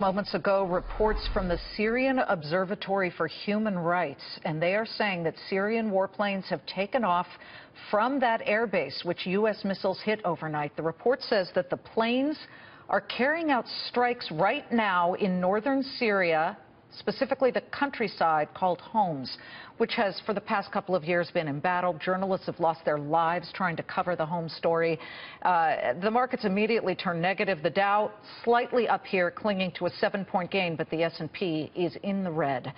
Moments ago, reports from the Syrian Observatory for Human Rights, and they are saying that Syrian warplanes have taken off from that airbase, which U.S. missiles hit overnight. The report says that the planes are carrying out strikes right now in northern Syria, specifically the countryside called Homs, which has for the past couple of years been embattled. Journalists have lost their lives trying to cover the Homs story. The markets immediately turned negative. The Dow slightly up here, clinging to a 7-point gain, but the S&P is in the red.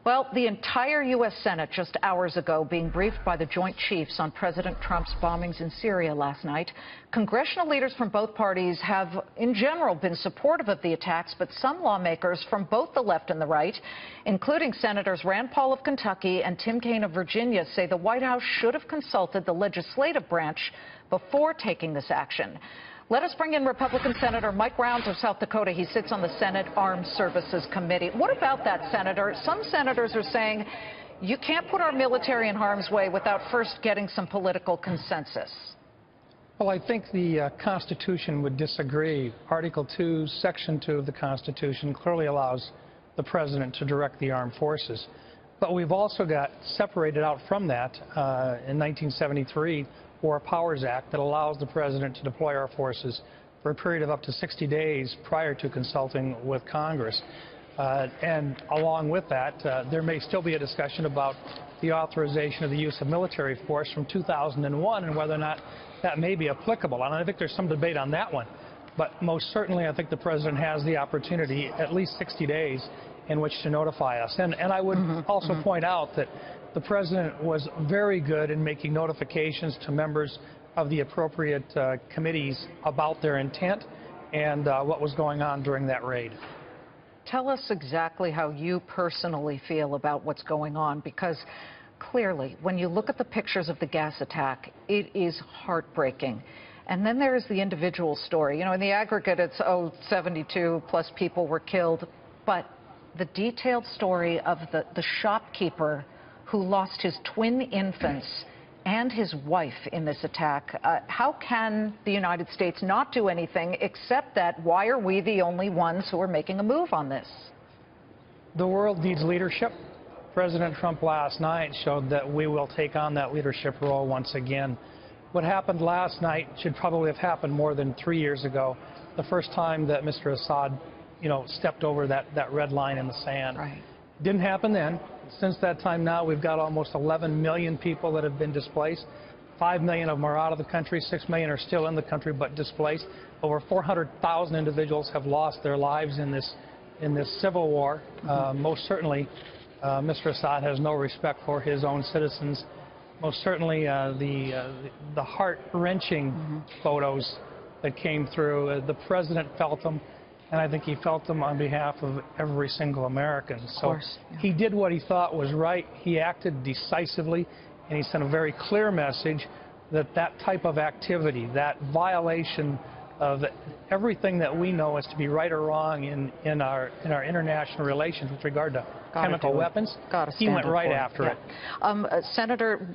Well, the entire U.S. Senate just hours ago being briefed by the Joint Chiefs on President Trump's bombings in Syria last night. Congressional leaders from both parties have, in general, been supportive of the attacks, but some lawmakers from both the left and the right, including Senators Rand Paul of Kentucky and Tim Kaine of Virginia, say the White House should have consulted the legislative branch before taking this action. Let us bring in Republican Senator Mike Rounds of South Dakota. He sits on the Senate Armed Services Committee. What about that, Senator? Some senators are saying you can't put our military in harm's way without first getting some political consensus. Well, I think the Constitution would disagree. Article 2, Section 2 of the Constitution clearly allows the President to direct the armed forces. But we've also got separated out from that in 1973 War Powers Act that allows the President to deploy our forces for a period of up to 60 days prior to consulting with Congress. And along with that, there may still be a discussion about the authorization of the use of military force from 2001 and whether or not that may be applicable. And I think there's some debate on that one. But most certainly, I think the President has the opportunity, at least 60 days, in which to notify us. And I would also point out that the President was very good in making notifications to members of the appropriate committees about their intent and what was going on during that raid. Tell us exactly how you personally feel about what's going on, because clearly, when you look at the pictures of the gas attack, it is heartbreaking. And then there is the individual story. You know, in the aggregate, it's, 72 plus people were killed. But the detailed story of the shopkeeper who lost his twin infants and his wife in this attack. How can the United States not do anything except that? Why are we the only ones who are making a move on this? The world needs leadership. President Trump last night showed that we will take on that leadership role once again. What happened last night should probably have happened more than 3 years ago, the first time that Mr. Assad, stepped over that red line in the sand. Right. Didn't happen then. Since that time now, we've got almost 11 million people that have been displaced. 5 million of them are out of the country. 6 million are still in the country but displaced. Over 400,000 individuals have lost their lives in this civil war. Most certainly, Mr. Assad has no respect for his own citizens. Most certainly, the heart-wrenching photos that came through, the President felt them. And I think he felt them on behalf of every single American. So he did what he thought was right. He acted decisively, and he sent a very clear message that that type of activity, that violation of everything that we know as to be right or wrong in our international relations with regard to chemical weapons, he went right after it. Senator,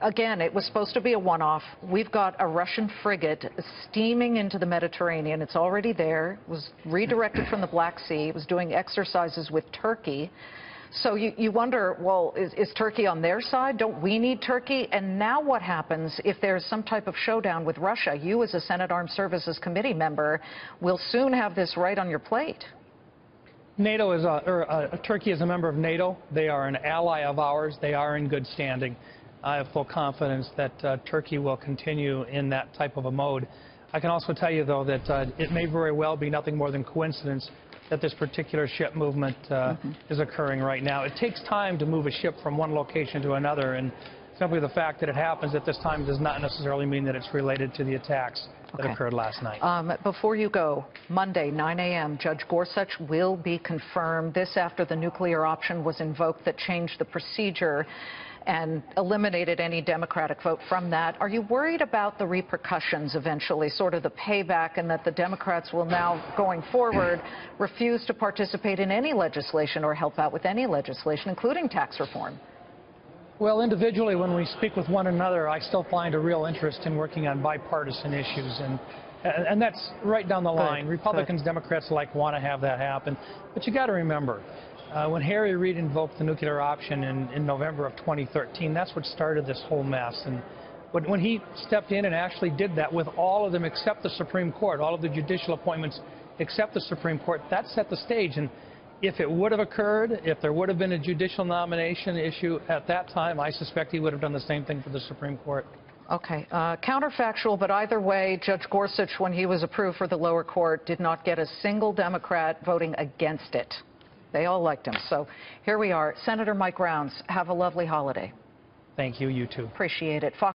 again, it was supposed to be a one-off. We've got a Russian frigate steaming into the Mediterranean. It's already there. It was redirected from the Black Sea. It was doing exercises with Turkey. So you wonder, well, is Turkey on their side? Don't we need Turkey? And now what happens if there's some type of showdown with Russia? You, as a Senate Armed Services Committee member, will soon have this right on your plate. NATO is Turkey is a member of NATO. They are an ally of ours. They are in good standing. I have full confidence that Turkey will continue in that type of a mode. I can also tell you, though, that it may very well be nothing more than coincidence that this particular ship movement is occurring right now. It takes time to move a ship from one location to another, and simply the fact that it happens at this time does not necessarily mean that it's related to the attacks that occurred last night. Before you go, Monday, 9 a.m., Judge Gorsuch will be confirmed. This after the nuclear option was invoked that changed the procedure and eliminated any Democratic vote from that. Are you worried about the repercussions eventually, sort of the payback, and that the Democrats will now, going forward, refuse to participate in any legislation or help out with any legislation, including tax reform? Well, individually, when we speak with one another, I still find a real interest in working on bipartisan issues. And And that's right down the line. Good. Republicans, Democrats alike want to have that happen. But you got to remember, when Harry Reid invoked the nuclear option in November of 2013, that's what started this whole mess. And when he stepped in and actually did that with all of them except the Supreme Court, all of the judicial appointments except the Supreme Court, that set the stage. And if it would have occurred, if there would have been a judicial nomination issue at that time, I suspect he would have done the same thing for the Supreme Court. Okay. Counterfactual, but either way, Judge Gorsuch, when he was approved for the lower court, did not get a single Democrat voting against it. They all liked him. So here we are. Senator Mike Rounds, have a lovely holiday. Thank you. You too. Appreciate it.